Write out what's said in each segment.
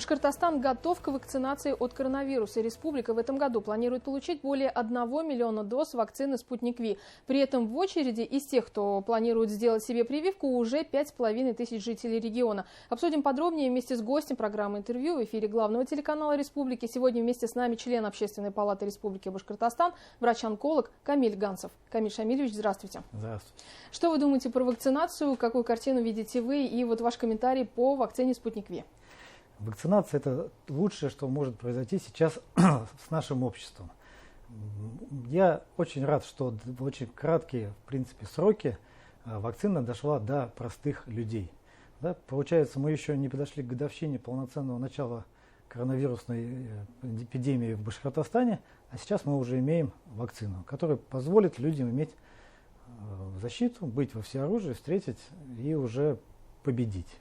Башкортостан готов к вакцинации от коронавируса. Республика в этом году планирует получить более 1 миллиона доз вакцины «Спутник Ви». При этом в очереди из тех, кто планирует сделать себе прививку, уже 5500 жителей региона. Обсудим подробнее вместе с гостем программы «Интервью» в эфире главного телеканала Республики. Сегодня вместе с нами член Общественной палаты Республики Башкортостан, врач-онколог Камиль Ганцев. Камиль Шамильевич, здравствуйте. Здравствуйте. Что вы думаете про вакцинацию? Какую картину видите вы? И вот ваш комментарий по вакцине «Спутник Ви». Вакцинация – это лучшее, что может произойти сейчас с нашим обществом. Я очень рад, что в очень краткие, в принципе, сроки вакцина дошла до простых людей. Да, получается, мы еще не подошли к годовщине полноценного начала коронавирусной эпидемии в Башкортостане, а сейчас мы уже имеем вакцину, которая позволит людям иметь защиту, быть во всеоружии, встретить и уже победить.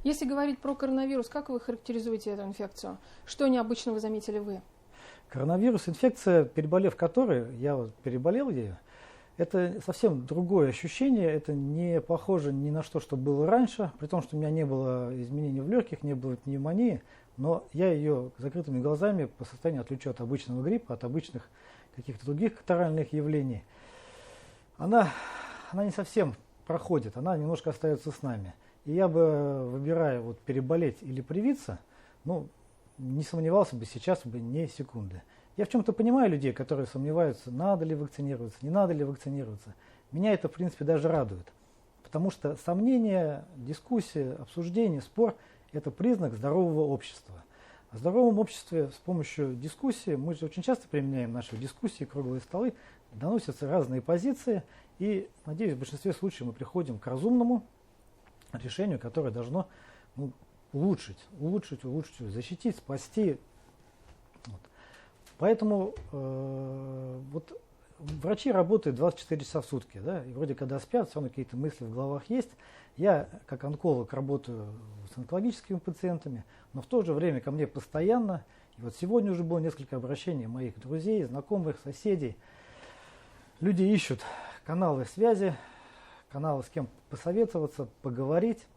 Если говорить про коронавирус, как вы характеризуете эту инфекцию? Что необычного заметили вы? Коронавирус, инфекция, переболев которой, я вот переболел ею, это совсем другое ощущение, это не похоже ни на что было раньше, при том, что у меня не было изменений в легких, не было пневмонии, но я ее закрытыми глазами по состоянию отличу от обычного гриппа, от обычных каких-то других катаральных явлений. Она не совсем проходит, она немножко остается с нами. И я бы, выбирая вот переболеть или привиться, не сомневался бы сейчас бы ни секунды. Я в чем-то понимаю людей, которые сомневаются, надо ли вакцинироваться, не надо ли вакцинироваться. Меня это, в принципе, даже радует. Потому что сомнения, дискуссия, обсуждение, спор – это признак здорового общества. В здоровом обществе с помощью дискуссии, мы же очень часто применяем наши дискуссии, круглые столы, доносятся разные позиции. И, надеюсь, в большинстве случаев мы приходим к разумному решению, которое должно улучшить, защитить, спасти. Вот. Поэтому врачи работают 24 часа в сутки, да, и вроде когда спят, все равно какие-то мысли в головах есть. Я, как онколог, работаю с онкологическими пациентами, но в то же время ко мне постоянно, и вот сегодня уже было несколько обращений моих друзей, знакомых, соседей. Люди ищут каналы связи, каналы, с кем посоветоваться, поговорить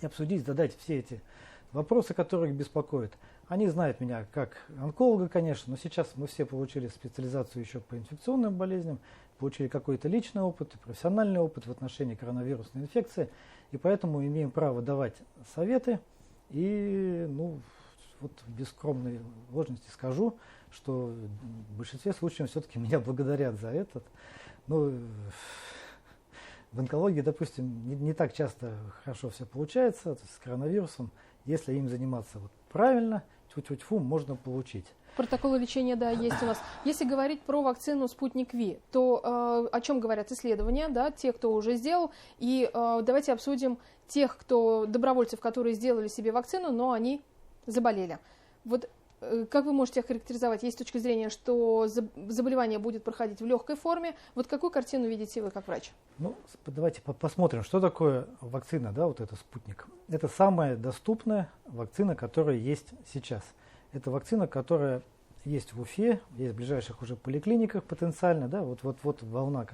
и обсудить, задать все эти вопросы, которые их беспокоят. Они знают меня как онколога, конечно, но сейчас мы все получили специализацию еще по инфекционным болезням, получили какой-то личный опыт, профессиональный опыт в отношении коронавирусной инфекции, и поэтому имеем право давать советы. И, без скромной ложности скажу, что в большинстве случаев все-таки меня благодарят за это. В онкологии, допустим, не так часто хорошо все получается, с коронавирусом. Если им заниматься правильно, тьфу-тьфу-тьфу, можно получить. Протоколы лечения, да, есть у нас. Если говорить про вакцину «Спутник Ви», то о чем говорят исследования, да, те, кто уже сделал. И давайте обсудим тех, добровольцев, которые сделали себе вакцину, но они заболели. Вот как вы можете охарактеризовать? Есть точка зрения, что заболевание будет проходить в легкой форме. Вот какую картину видите вы как врач? Давайте посмотрим, что такое вакцина, да, вот это «Спутник». Это самая доступная вакцина, которая есть сейчас. Это вакцина, которая есть в Уфе, есть в ближайших уже поликлиниках потенциально, да, вот волна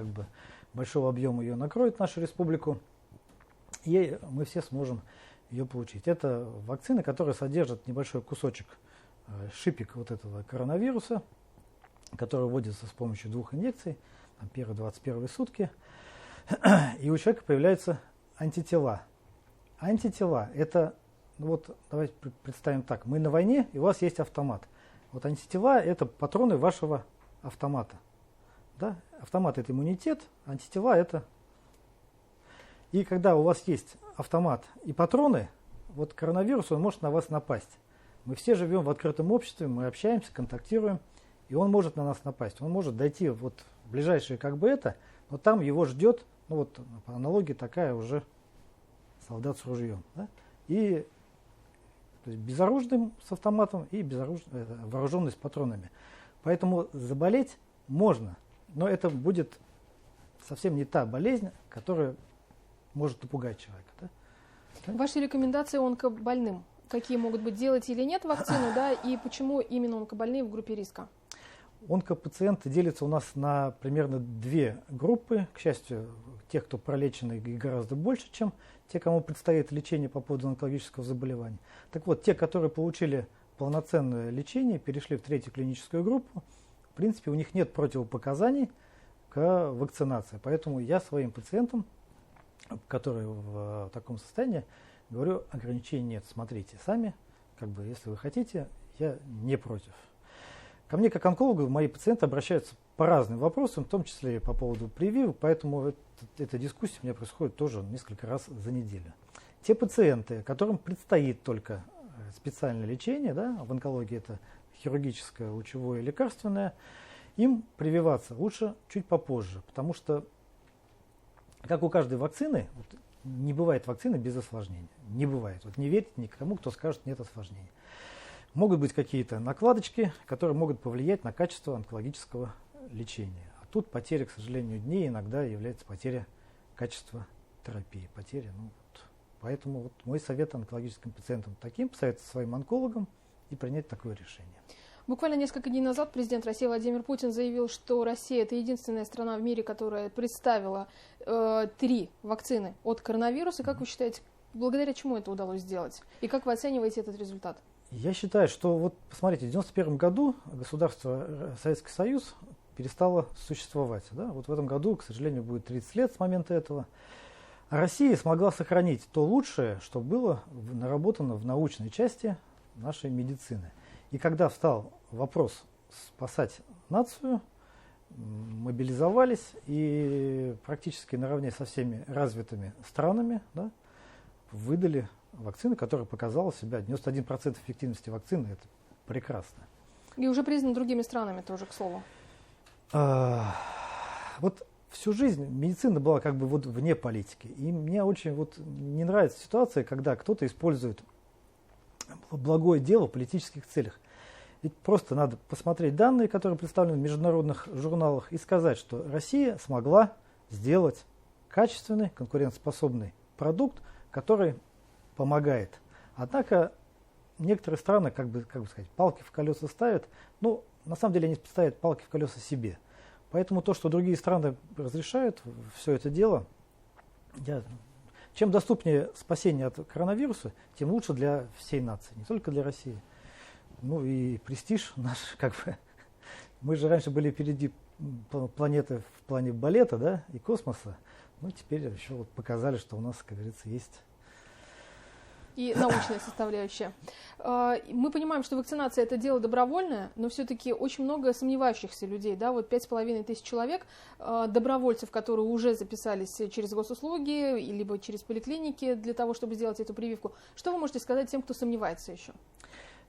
большого объема ее накроет нашу республику, и мы все сможем ее получить. Это вакцина, которая содержит небольшой кусочек, шипик вот этого коронавируса, который вводится с помощью 2 инъекций, первые 21 сутки, и у человека появляются антитела. Антитела – это, давайте представим так, мы на войне, и у вас есть автомат. Вот антитела – это патроны вашего автомата. Да? Автомат – это иммунитет, антитела – это… И когда у вас есть автомат и патроны, коронавирус, он может на вас напасть. Мы все живем в открытом обществе, мы общаемся, контактируем, и он может на нас напасть. Он может дойти в ближайшее но там его ждет, по аналогии такая уже солдат с ружьем. Да? И то есть безоружным с автоматом и вооруженный с патронами. Поэтому заболеть можно, но это будет совсем не та болезнь, которая может напугать человека. Да? Ваши рекомендации онкобольным? Какие могут быть, делать или нет вакцину, да, и почему именно онкобольные в группе риска? Онкопациенты делятся у нас на примерно две группы. К счастью, тех, кто пролечены, гораздо больше, чем те, кому предстоит лечение по поводу онкологического заболевания. Так вот, те, которые получили полноценное лечение, перешли в третью клиническую группу, в принципе, у них нет противопоказаний к вакцинации. Поэтому я своим пациентам, которые в таком состоянии, говорю, ограничений нет. Смотрите сами, если вы хотите, я не против. Ко мне, как онкологу, мои пациенты обращаются по разным вопросам, в том числе и по поводу прививок, поэтому эта дискуссия у меня происходит тоже несколько раз за неделю. Те пациенты, которым предстоит только специальное лечение, да, в онкологии это хирургическое, лучевое, лекарственное, им прививаться лучше чуть попозже, потому что, как у каждой вакцины, не бывает вакцины без осложнений. Не бывает. Не верьте никому, кто скажет нет осложнений. Могут быть какие-то накладочки, которые могут повлиять на качество онкологического лечения. А тут потеря, к сожалению, дней иногда является потеря качества терапии. Поэтому мой совет онкологическим пациентам таким, посоветовать своим онкологам и принять такое решение. Буквально несколько дней назад президент России Владимир Путин заявил, что Россия – это единственная страна в мире, которая представила 3 вакцины от коронавируса. Как вы считаете, благодаря чему это удалось сделать? И как вы оцениваете этот результат? Я считаю, что посмотрите, в 1991 году государство Советский Союз перестало существовать. Да? В этом году, к сожалению, будет 30 лет с момента этого. А Россия смогла сохранить то лучшее, что было наработано в научной части нашей медицины. И когда встал вопрос спасать нацию, мобилизовались и практически наравне со всеми развитыми странами, да, выдали вакцины, которая показала себя 91% эффективности вакцины. Это прекрасно. И уже признан другими странами тоже, к слову. Всю жизнь медицина была вне политики. И мне очень не нравится ситуация, когда кто-то использует благое дело в политических целях. Ведь просто надо посмотреть данные, которые представлены в международных журналах, и сказать, что Россия смогла сделать качественный, конкурентоспособный продукт, который помогает. Однако некоторые страны, палки в колеса ставят, но на самом деле они ставят палки в колеса себе. Поэтому то, что другие страны разрешают все это дело, чем доступнее спасение от коронавируса, тем лучше для всей нации, не только для России. И престиж наш, мы же раньше были впереди планеты в плане балета, да, и космоса. Теперь еще показали, что у нас, как говорится, есть и научная составляющая. Мы понимаем, что вакцинация – это дело добровольное, но все-таки очень много сомневающихся людей. Да? 5500 человек, добровольцев, которые уже записались через госуслуги, либо через поликлиники для того, чтобы сделать эту прививку. Что вы можете сказать тем, кто сомневается еще?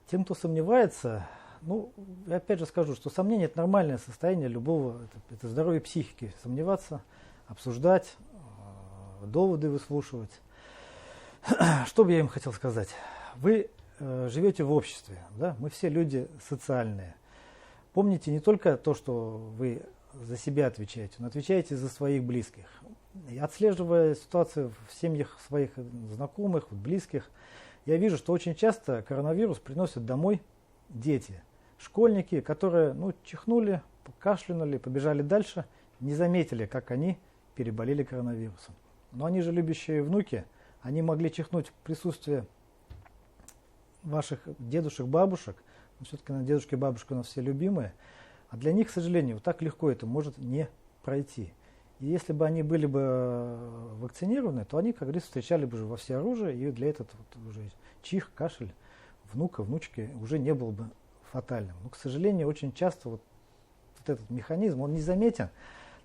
Тем, кто сомневается, я опять же скажу, что сомнение – это нормальное состояние любого, это здоровье психики. Сомневаться, обсуждать, доводы выслушивать. Что бы я им хотел сказать? Вы живете в обществе, да? Мы все люди социальные. Помните не только то, что вы за себя отвечаете, но отвечаете за своих близких. И отслеживая ситуацию в семьях своих знакомых, близких, я вижу, что очень часто коронавирус приносят домой дети, школьники, которые чихнули, кашлянули, побежали дальше, не заметили, как они переболели коронавирусом. Но они же любящие внуки, они могли чихнуть в присутствии ваших дедушек, бабушек. Но все-таки дедушки и бабушки у нас все любимые. А для них, к сожалению, так легко это может не пройти. И если бы они были бы вакцинированы, то они, как говорится, встречали бы уже во всеоружие, и для этого уже чих, кашель внука, внучки уже не был бы фатальным. Но, к сожалению, очень часто этот механизм, он незаметен.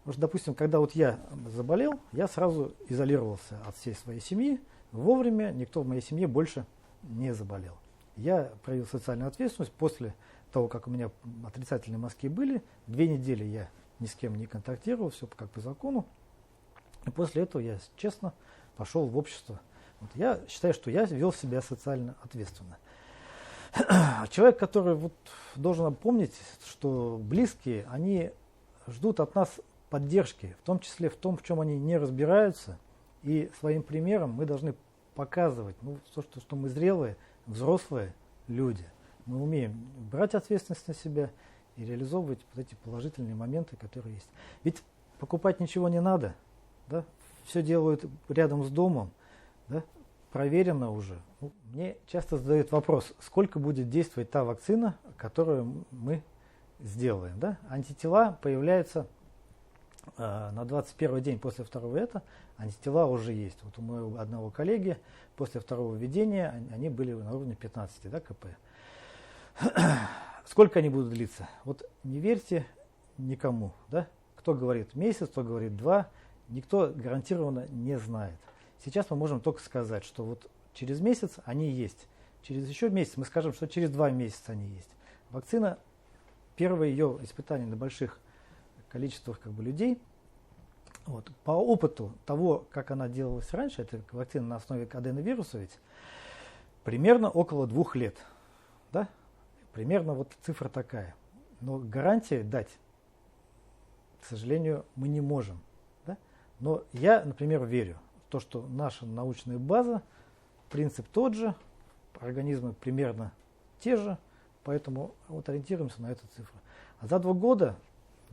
Потому что, допустим, когда я заболел, я сразу изолировался от всей своей семьи. Вовремя никто в моей семье больше не заболел. Я проявил социальную ответственность. После того, как у меня отрицательные мазки были, 2 недели я ни с кем не контактировал, все как по закону. И после этого я честно пошел в общество. Я считаю, что я вел себя социально ответственно. Человек, который должен помнить, что близкие, они ждут от нас поддержки, в том числе в том, в чем они не разбираются. И своим примером мы должны показывать, что мы зрелые, взрослые люди. Мы умеем брать ответственность на себя и реализовывать вот эти положительные моменты, которые есть. Ведь покупать ничего не надо, да? Все делают рядом с домом, да? Проверено уже. Мне часто задают вопрос, сколько будет действовать та вакцина, которую мы сделаем. Да? Антитела появляются на 21 день после второго антитела уже есть. Вот у моего одного коллеги после второго введения они были на уровне 15, да, КП. Сколько они будут длиться? Вот не верьте никому. Да? Кто говорит месяц, кто говорит 2, никто гарантированно не знает. Сейчас мы можем только сказать, что вот через месяц они есть. Через еще месяц мы скажем, что через 2 месяца они есть. Вакцина, первое ее испытание на больших количествах людей. Вот, по опыту того, как она делалась раньше, это вакцина на основе аденовируса, ведь примерно около 2 лет. Да? Примерно вот цифра такая. Но гарантии дать, к сожалению, мы не можем. Да? Но я, например, верю в то, что наша научная база, принцип тот же, организмы примерно те же, поэтому вот ориентируемся на эту цифру. А за 2 года,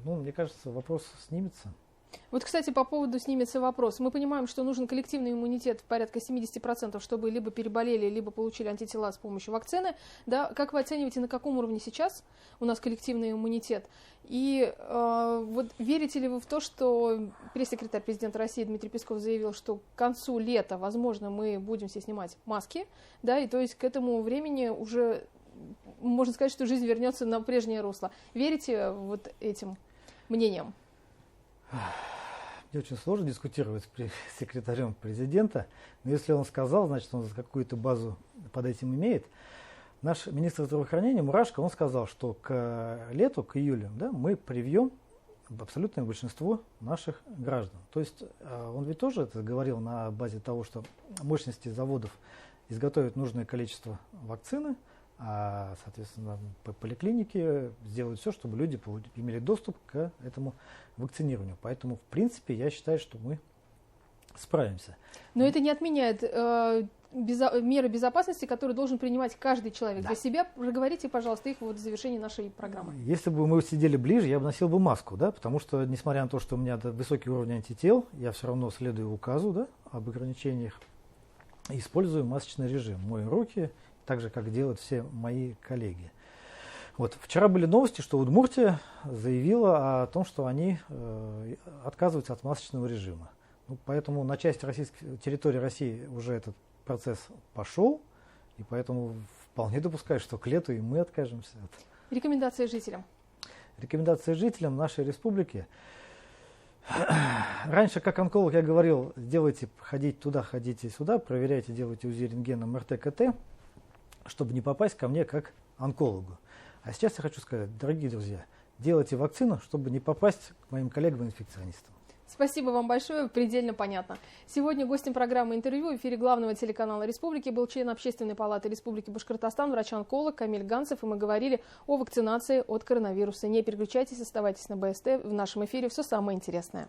мне кажется, вопрос снимется. Вот, кстати, по поводу снимется вопрос. Мы понимаем, что нужен коллективный иммунитет порядка 70%, чтобы либо переболели, либо получили антитела с помощью вакцины. Да? Как вы оцениваете, на каком уровне сейчас у нас коллективный иммунитет? И вот верите ли вы в то, что пресс-секретарь президента России Дмитрий Песков заявил, что к концу лета, возможно, мы будем все снимать маски, да, и то есть к этому времени уже можно сказать, что жизнь вернется на прежнее русло. Верите вот этим мнениям? Мне очень сложно дискутировать с секретарем президента, но если он сказал, значит, он какую-то базу под этим имеет. Наш министр здравоохранения Мурашко, он сказал, что к лету, к июлю, да, мы привьем абсолютное большинство наших граждан. То есть он ведь тоже это говорил на базе того, что мощности заводов изготовят нужное количество вакцины, а, соответственно, поликлиники сделают все, чтобы люди имели доступ к этому вакцинированию. Поэтому, в принципе, я считаю, что мы справимся. Но это не отменяет меры безопасности, которые должен принимать каждый человек. Да. Для себя проговорите, пожалуйста, их вот в завершении нашей программы. Если бы мы сидели ближе, я бы носил бы маску, да, потому что, несмотря на то, что у меня высокий уровень антител, я все равно следую указу, да, об ограничениях и использую масочный режим. Мою руки, так же, как делают все мои коллеги. Вот. Вчера были новости, что Удмуртия заявила о том, что они отказываются от масочного режима. Поэтому на части территории России уже этот процесс пошел, и поэтому вполне допускаю, что к лету и мы откажемся. Рекомендации жителям? Рекомендации жителям нашей республики. Раньше, как онколог, я говорил, делайте, ходите туда, ходите сюда, проверяйте, делайте УЗИ, рентген, МРТ, КТ, чтобы не попасть ко мне как онкологу. А сейчас я хочу сказать, дорогие друзья, делайте вакцину, чтобы не попасть к моим коллегам-инфекционистам. Спасибо вам большое, предельно понятно. Сегодня гостем программы «Интервью» в эфире главного телеканала Республики был член Общественной палаты Республики Башкортостан, врач-онколог Камиль Ганцев, и мы говорили о вакцинации от коронавируса. Не переключайтесь, оставайтесь на БСТ, в нашем эфире все самое интересное.